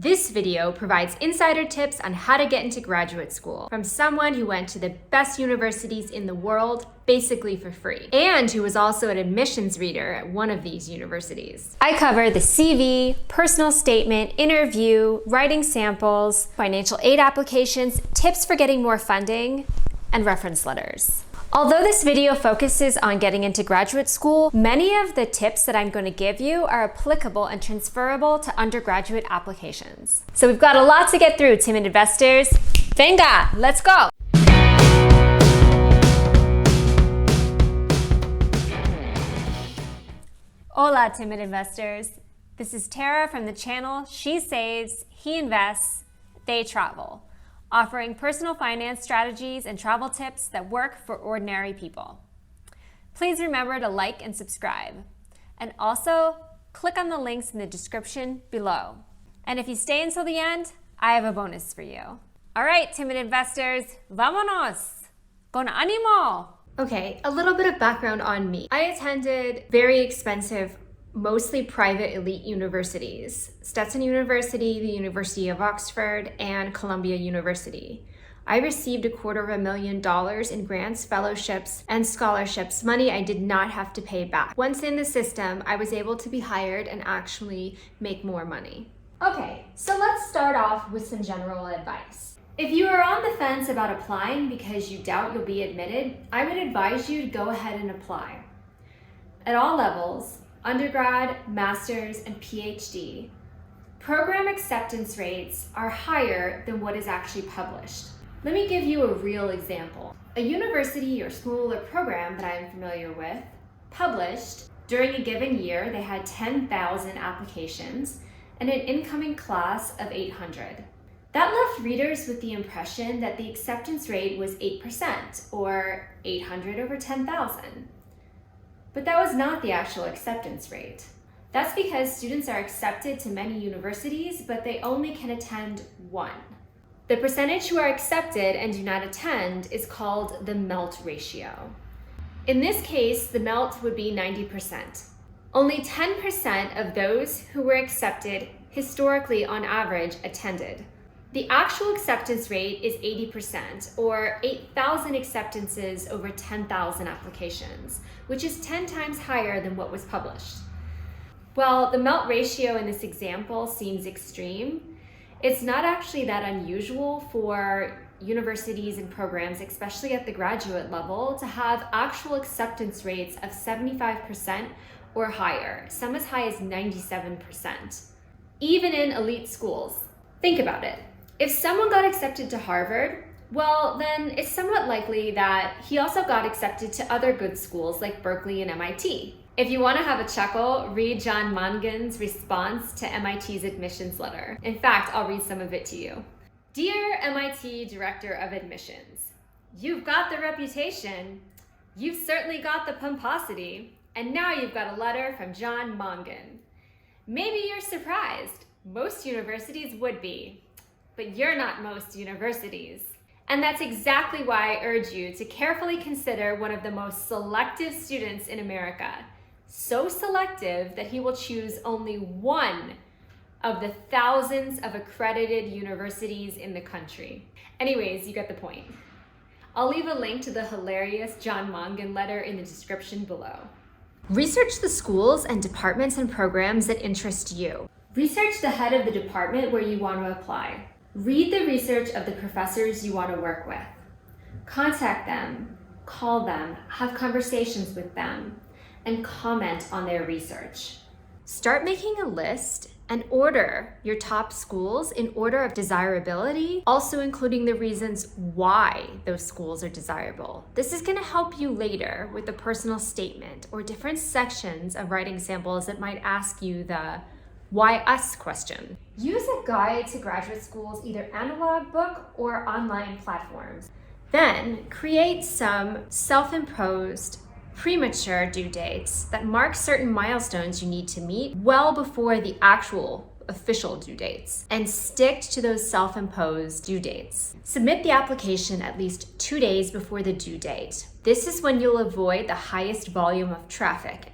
This video provides insider tips on how to get into graduate school from someone who went to the best universities in the world basically for free, and who was also an admissions reader at one of these universities. I cover the CV, personal statement, interview, writing samples, financial aid applications, tips for getting more funding, and reference letters. Although this video focuses on getting into graduate school, many of the tips that I'm going to give you are applicable and transferable to undergraduate applications. So we've got a lot to get through, timid investors. Venga, let's go! Hola, timid investors. This is Tara from the channel She Saves, He Invests, They Travel, offering personal finance strategies and travel tips that work for ordinary people. Please remember to like and subscribe. And also, click on the links in the description below. And if you stay until the end, I have a bonus for you. All right, timid investors, vámonos! Con ánimo! Okay, a little bit of background on me. I attended very expensive, mostly private elite universities: Stetson University, the University of Oxford, and Columbia University. I received $250,000 in grants, fellowships, and scholarships, money I did not have to pay back. Once in the system, I was able to be hired and actually make more money. Okay, so let's start off with some general advice. If you are on the fence about applying because you doubt you'll be admitted, I would advise you to go ahead and apply. At all levels, undergrad, master's, and PhD, program acceptance rates are higher than what is actually published. Let me give you a real example. A university or school or program that I am familiar with published during a given year, they had 10,000 applications and an incoming class of 800. That left readers with the impression that the acceptance rate was 8%, or 800 over 10,000. But that was not the actual acceptance rate. That's because students are accepted to many universities, but they only can attend one. The percentage who are accepted and do not attend is called the MELT ratio. In this case, the MELT would be 90%. Only 10% of those who were accepted historically on average attended. The actual acceptance rate is 80%, or 8,000 acceptances over 10,000 applications, which is 10 times higher than what was published. While the MELT ratio in this example seems extreme, it's not actually that unusual for universities and programs, especially at the graduate level, to have actual acceptance rates of 75% or higher, some as high as 97%, even in elite schools. Think about it. If someone got accepted to Harvard, well, then it's somewhat likely that he also got accepted to other good schools like Berkeley and MIT. If you want to have a chuckle, read John Mongan's response to MIT's admissions letter. In fact, I'll read some of it to you. Dear MIT Director of Admissions, you've got the reputation, you've certainly got the pomposity, and now you've got a letter from John Mongan. Maybe you're surprised. Most universities would be. But you're not most universities. And that's exactly why I urge you to carefully consider one of the most selective students in America. So selective that he will choose only one of the thousands of accredited universities in the country. Anyways, you get the point. I'll leave a link to the hilarious John Mongan letter in the description below. Research the schools and departments and programs that interest you. Research the head of the department where you want to apply. Read the research of the professors you want to work with. Contact them, call them, have conversations with them, and comment on their research. Start making a list and order your top schools in order of desirability, also including the reasons why those schools are desirable. This is going to help you later with a personal statement or different sections of writing samples that might ask you the why us question. Use a guide to graduate school's either analog book or online platforms. Then create some self-imposed premature due dates that mark certain milestones you need to meet well before the actual official due dates, and stick to those self-imposed due dates. Submit the application at least 2 days before the due date. This is when you'll avoid the highest volume of traffic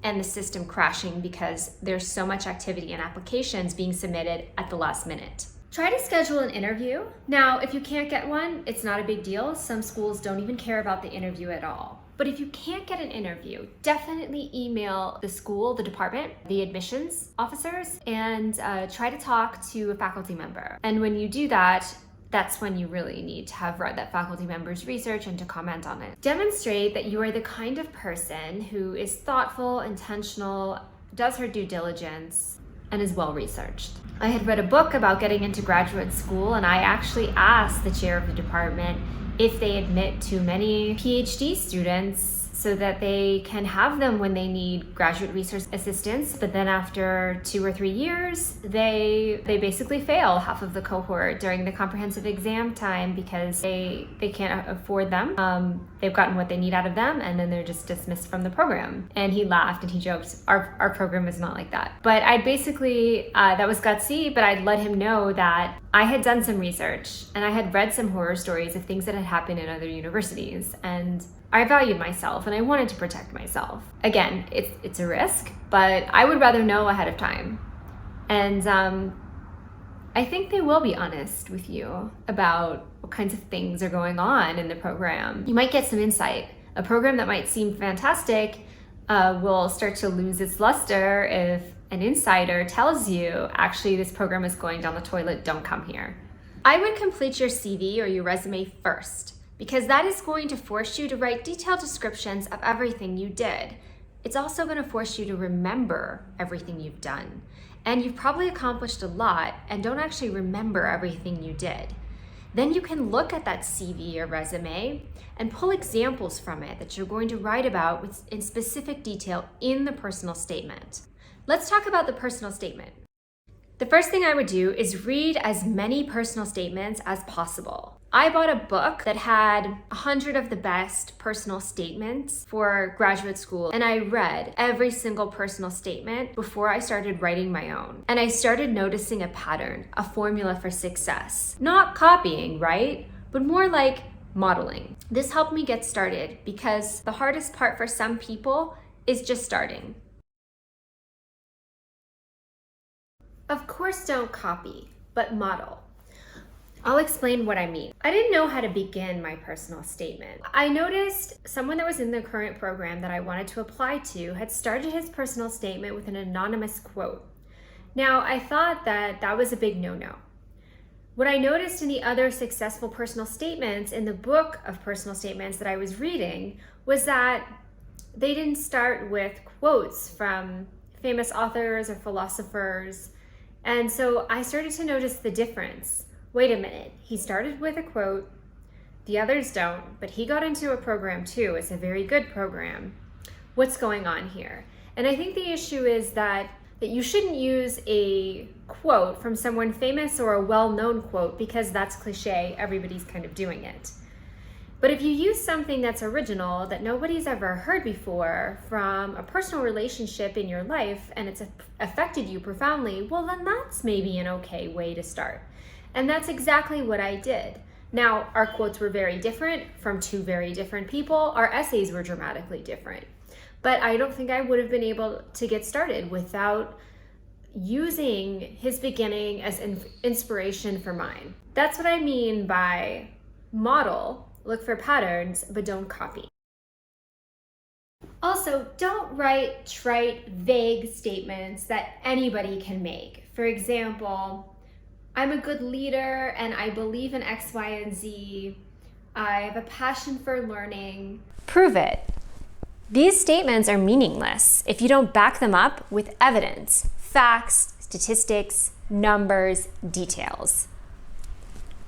and the system crashing because there's so much activity and applications being submitted at the last minute. Try to schedule an interview. Now, if you can't get one, it's not a big deal. Some schools don't even care about the interview at all. But if you can't get an interview, definitely email the school, the department, the admissions officers, and try to talk to a faculty member. And when you do that, that's when you really need to have read that faculty member's research and to comment on it. Demonstrate that you are the kind of person who is thoughtful, intentional, does her due diligence, and is well researched. I had read a book about getting into graduate school, and I actually asked the chair of the department if they admit too many PhD students so that they can have them when they need graduate research assistance, but then after 2 or 3 years, they basically fail half of the cohort during the comprehensive exam time because they can't afford them. They've gotten what they need out of them, and then they're just dismissed from the program. And he laughed and he joked, our program is not like that. But I basically, that was gutsy, but I'd let him know that I had done some research and I had read some horror stories of things that had happened in other universities, and I valued myself and I wanted to protect myself. Again, it's a risk, but I would rather know ahead of time. And I think they will be honest with you about what kinds of things are going on in the program. You might get some insight. A program that might seem fantastic will start to lose its luster if an insider tells you, actually, this program is going down the toilet, don't come here. I would complete your CV or your resume first, because that is going to force you to write detailed descriptions of everything you did. It's also going to force you to remember everything you've done. And you've probably accomplished a lot and don't actually remember everything you did. Then you can look at that CV or resume and pull examples from it that you're going to write about in specific detail in the personal statement. Let's talk about the personal statement. The first thing I would do is read as many personal statements as possible. I bought a book that had 100 of the best personal statements for graduate school, and I read every single personal statement before I started writing my own. And I started noticing a pattern, a formula for success. Not copying, right? But more like modeling. This helped me get started because the hardest part for some people is just starting. Of course, don't copy, but model. I'll explain what I mean. I didn't know how to begin my personal statement. I noticed someone that was in the current program that I wanted to apply to had started his personal statement with an anonymous quote. Now, I thought that was a big no-no. What I noticed in the other successful personal statements in the book of personal statements that I was reading was that they didn't start with quotes from famous authors or philosophers. And so I started to notice the difference. Wait a minute, he started with a quote, the others don't, but he got into a program too. It's a very good program. What's going on here? And I think the issue is that you shouldn't use a quote from someone famous or a well-known quote because that's cliche, everybody's kind of doing it. But if you use something that's original, that nobody's ever heard before, from a personal relationship in your life, and it's affected you profoundly, well, then that's maybe an okay way to start. And that's exactly what I did. Now, our quotes were very different from two very different people. Our essays were dramatically different. But I don't think I would have been able to get started without using his beginning as inspiration for mine. That's what I mean by model. Look for patterns, but don't copy. Also, don't write trite, vague statements that anybody can make. For example, I'm a good leader and I believe in X, Y, and Z. I have a passion for learning. Prove it. These statements are meaningless if you don't back them up with evidence, facts, statistics, numbers, details.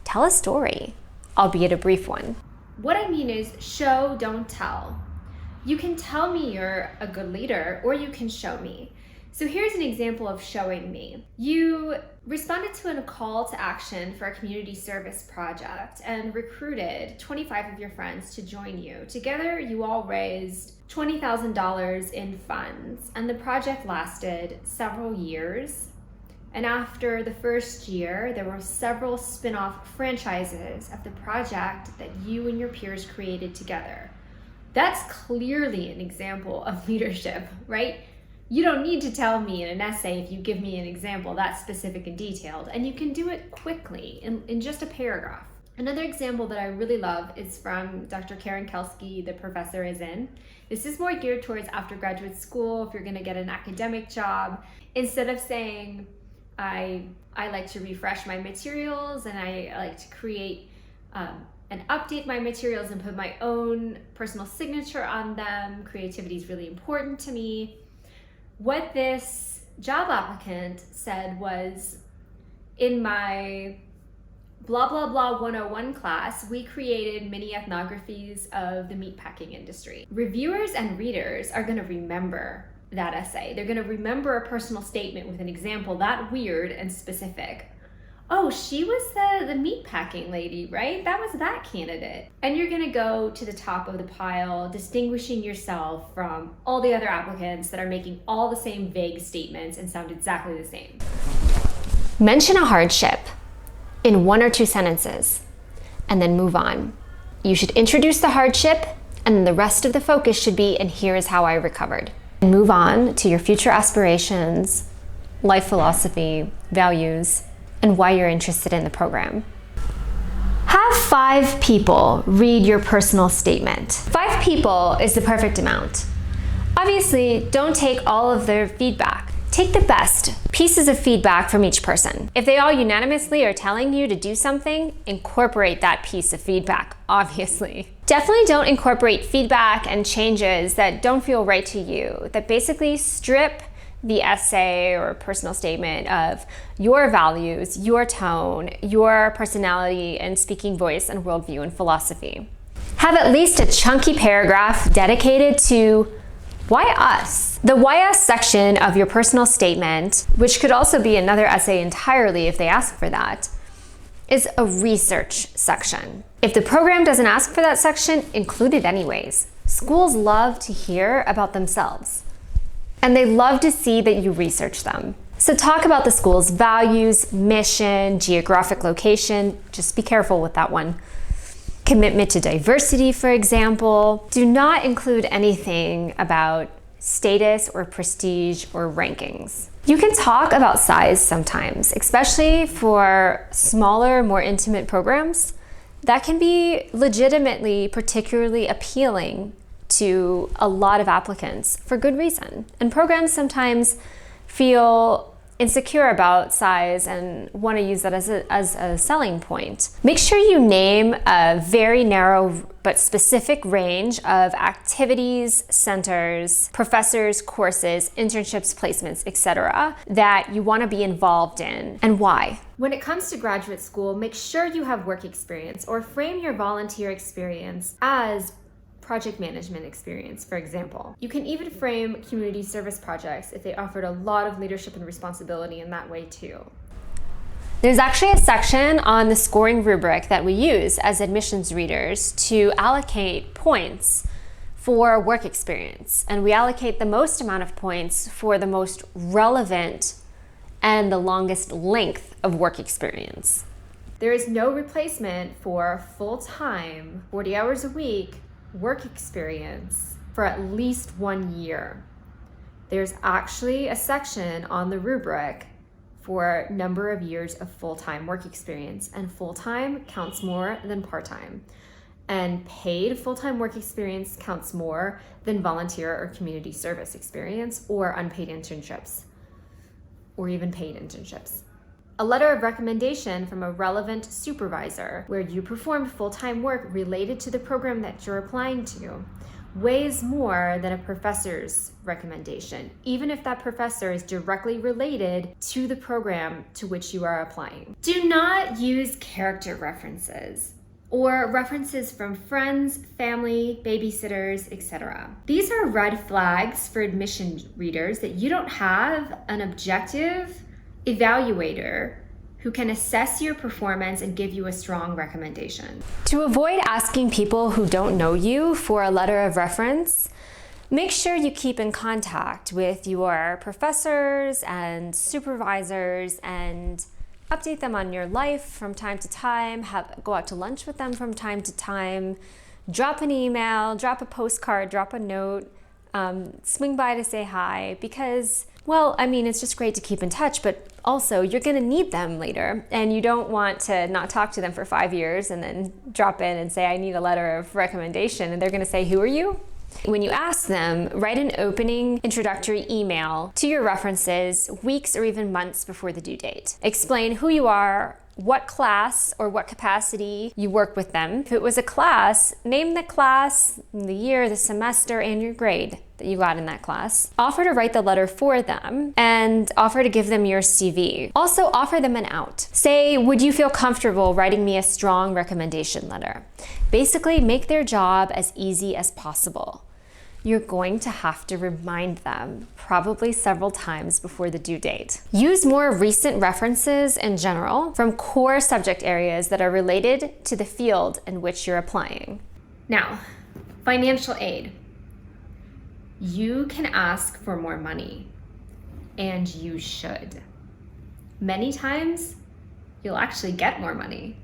Tell a story, albeit a brief one. What I mean is show, don't tell. You can tell me you're a good leader, or you can show me. So here's an example of showing me. You responded to a call to action for a community service project and recruited 25 of your friends to join you. Together, you all raised $20,000 in funds, and the project lasted several years. And after the first year, there were several spin-off franchises of the project that you and your peers created together. That's clearly an example of leadership, right? You don't need to tell me in an essay if you give me an example that's specific and detailed, and you can do it quickly in just a paragraph. Another example that I really love is from Dr. Karen Kelsky, the professor is in. This is more geared towards after graduate school, if you're gonna get an academic job. Instead of saying, I like to refresh my materials and I like to create and update my materials and put my own personal signature on them. Creativity is really important to me. What this job applicant said was, in my blah, blah, blah 101 class, we created mini ethnographies of the meatpacking industry. Reviewers and readers are gonna remember that essay. They're gonna remember a personal statement with an example that weird and specific. Oh, she was the meatpacking lady, right? That was that candidate. And you're gonna go to the top of the pile, distinguishing yourself from all the other applicants that are making all the same vague statements and sound exactly the same. Mention a hardship in 1 or 2 sentences, and then move on. You should introduce the hardship, and then the rest of the focus should be, and here is how I recovered. And move on to your future aspirations, life philosophy, values, and why you're interested in the program. Have 5 people read your personal statement. 5 people is the perfect amount. Obviously, don't take all of their feedback. Take the best pieces of feedback from each person. If they all unanimously are telling you to do something, incorporate that piece of feedback, obviously. Definitely don't incorporate feedback and changes that don't feel right to you, that basically strip the essay or personal statement of your values, your tone, your personality and speaking voice and worldview and philosophy. Have at least a chunky paragraph dedicated to why us? The why us section of your personal statement, which could also be another essay entirely if they ask for that, is a research section. If the program doesn't ask for that section, include it anyways. Schools love to hear about themselves, and they love to see that you research them. So talk about the school's values, mission, geographic location. Just be careful with that one. Commitment to diversity, for example. Do not include anything about status or prestige or rankings. You can talk about size sometimes, especially for smaller, more intimate programs. That can be legitimately particularly appealing to a lot of applicants for good reason. And programs sometimes feel insecure about size and want to use that as a selling point. Make sure you name a very narrow but specific range of activities, centers, professors, courses, internships, placements, etc. that you want to be involved in and why. When it comes to graduate school, make sure you have work experience or frame your volunteer experience as project management experience, for example. You can even frame community service projects if they offered a lot of leadership and responsibility in that way too. There's actually a section on the scoring rubric that we use as admissions readers to allocate points for work experience. And we allocate the most amount of points for the most relevant and the longest length of work experience. There is no replacement for full-time, 40 hours a week work experience for at least 1 year. There's actually a section on the rubric for number of years of full-time work experience, and full-time counts more than part-time, and paid full-time work experience counts more than volunteer or community service experience or unpaid internships, or even paid internships. A letter of recommendation from a relevant supervisor where you performed full-time work related to the program that you're applying to weighs more than a professor's recommendation, even if that professor is directly related to the program to which you are applying. Do not use character references or references from friends, family, babysitters, etc. These are red flags for admission readers that you don't have an objective evaluator who can assess your performance and give you a strong recommendation. To avoid asking people who don't know you for a letter of reference, make sure you keep in contact with your professors and supervisors and update them on your life from time to time, go out to lunch with them from time to time, drop an email, drop a postcard, drop a note, swing by to say hi, because, well, I mean, it's just great to keep in touch, but also you're going to need them later, and you don't want to not talk to them for 5 years and then drop in and say, I need a letter of recommendation, and they're going to say, who are you? When you ask them, write an opening introductory email to your references weeks or even months before the due date. Explain who you are, what class or what capacity you work with them. If it was a class, name the class, the year, the semester, and your grade that you got in that class. Offer to write the letter for them and offer to give them your CV. Also offer them an out. Say, would you feel comfortable writing me a strong recommendation letter? Basically, make their job as easy as possible. You're going to have to remind them probably several times before the due date. Use more recent references in general from core subject areas that are related to the field in which you're applying. Now, financial aid. You can ask for more money, and you should. Many times, you'll actually get more money.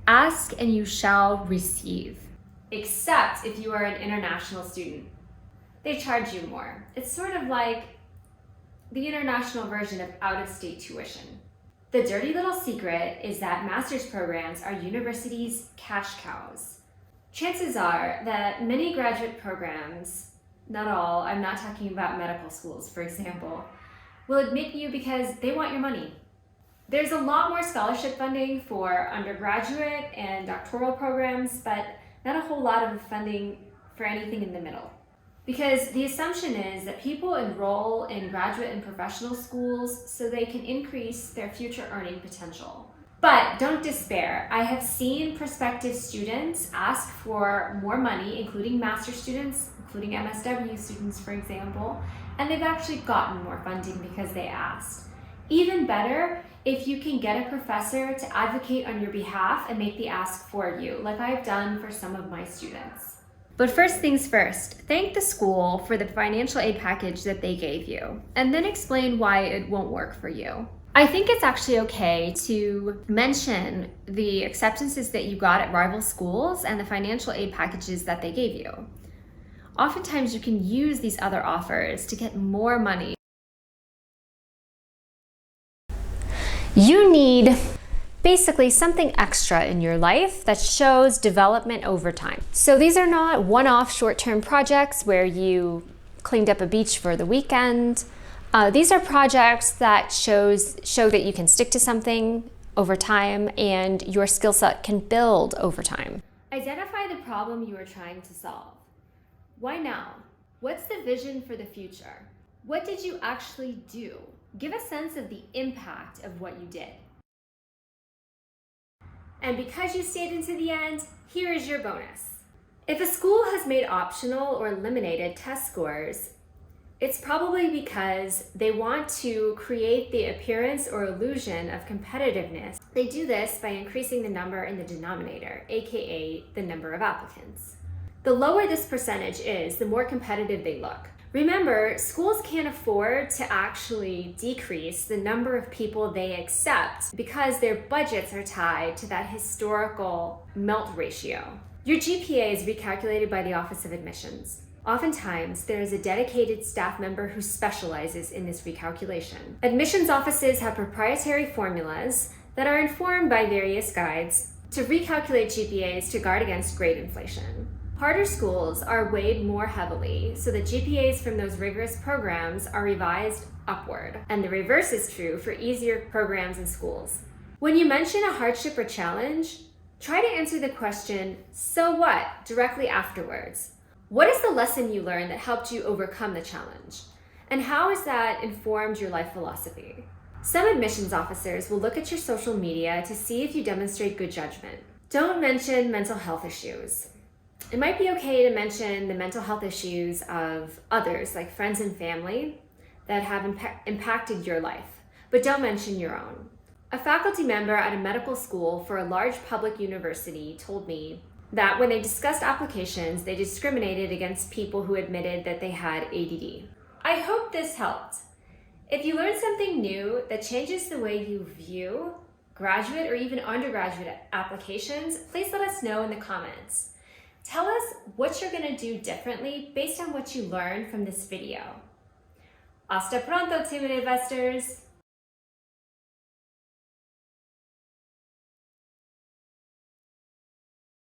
Ask and you shall receive. Except if you are an international student. They charge you more. It's sort of like the international version of out-of-state tuition. The dirty little secret is that master's programs are universities' cash cows. Chances are that many graduate programs, not all, I'm not talking about medical schools, for example, will admit you because they want your money. There's a lot more scholarship funding for undergraduate and doctoral programs, but not a whole lot of funding for anything in the middle. Because the assumption is that people enroll in graduate and professional schools so they can increase their future earning potential. But don't despair. I have seen prospective students ask for more money, including master's students, including MSW students, for example, and they've actually gotten more funding because they asked. Even better, if you can get a professor to advocate on your behalf and make the ask for you, like I've done for some of my students. But first things first, thank the school for the financial aid package that they gave you, and then explain why it won't work for you. I think it's actually okay to mention the acceptances that you got at rival schools and the financial aid packages that they gave you. Oftentimes you can use these other offers to get more money. You need basically something extra in your life that shows development over time. So these are not one-off short-term projects where you cleaned up a beach for the weekend. These are projects that show that you can stick to something over time and your skill set can build over time. Identify the problem you are trying to solve. Why now? What's the vision for the future? What did you actually do? Give a sense of the impact of what you did. And because you stayed into the end, here is your bonus. If a school has made optional or eliminated test scores, it's probably because they want to create the appearance or illusion of competitiveness. They do this by increasing the number in the denominator, aka the number of applicants. The lower this percentage is, the more competitive they look. Remember, schools can't afford to actually decrease the number of people they accept because their budgets are tied to that historical melt ratio. Your GPA is recalculated by the Office of Admissions. Oftentimes, there is a dedicated staff member who specializes in this recalculation. Admissions offices have proprietary formulas that are informed by various guides to recalculate GPAs to guard against grade inflation. Harder schools are weighed more heavily, so the GPAs from those rigorous programs are revised upward, and the reverse is true for easier programs and schools. When you mention a hardship or challenge, try to answer the question, "So what?" directly afterwards. What is the lesson you learned that helped you overcome the challenge? And how has that informed your life philosophy? Some admissions officers will look at your social media to see if you demonstrate good judgment. Don't mention mental health issues. It might be okay to mention the mental health issues of others, like friends and family, that have impacted your life, but don't mention your own. A faculty member at a medical school for a large public university told me that when they discussed applications, they discriminated against people who admitted that they had ADD. I hope this helped. If you learned something new that changes the way you view graduate or even undergraduate applications, please let us know in the comments. Tell us what you're going to do differently based on what you learned from this video. Hasta pronto, timid investors!